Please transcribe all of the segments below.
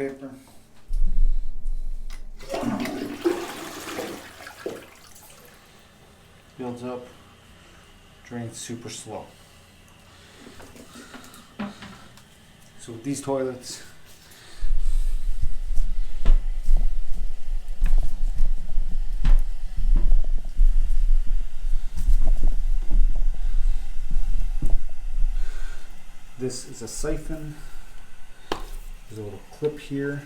paper. Builds up, drains super slow. So with these toilets, this is a siphon. There's a little clip here.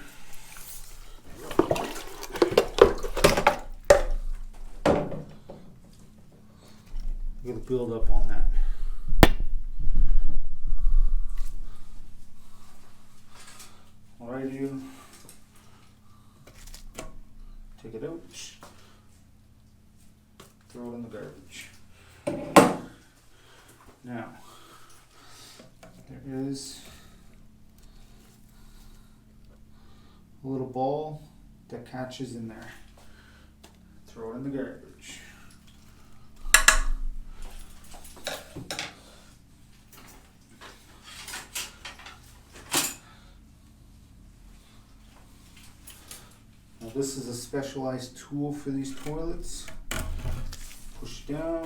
It'll build up on that. What I do, take it out, throw it in the garbage. Now, there is a little ball that catches in there. Throw it in the garbage. Now this is a specialized tool for these toilets. Push down.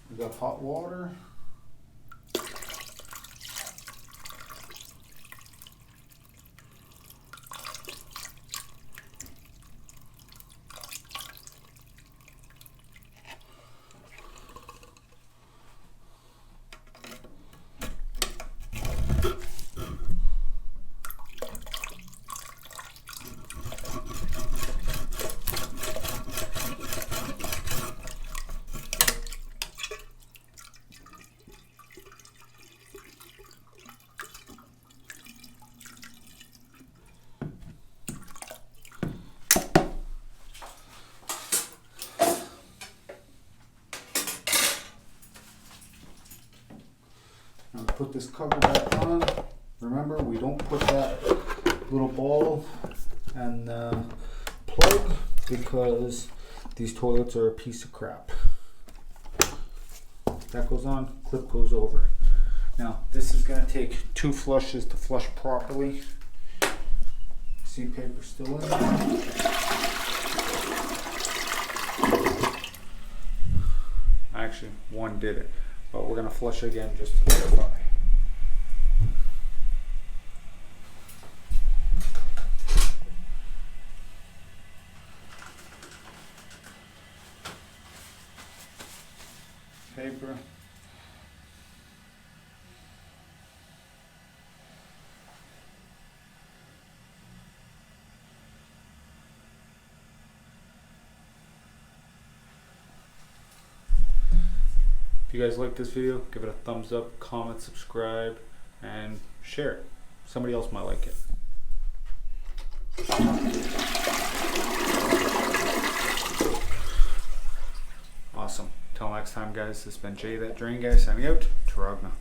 We got hot water. Now put this cover back on. Remember, we don't put that little ball and plug because these toilets are a piece of crap. That goes on, clip goes over. Now, this is going to take 2 flushes to flush properly. See, paper still in there. Actually, one did it, but we're going to flush it again just to verify. Paper. If you guys like this video, give it a thumbs up, comment, subscribe, and share it. Somebody else might like it. Awesome. Till next time, guys, this has been Jay That Drain Guy signing out. Taragna.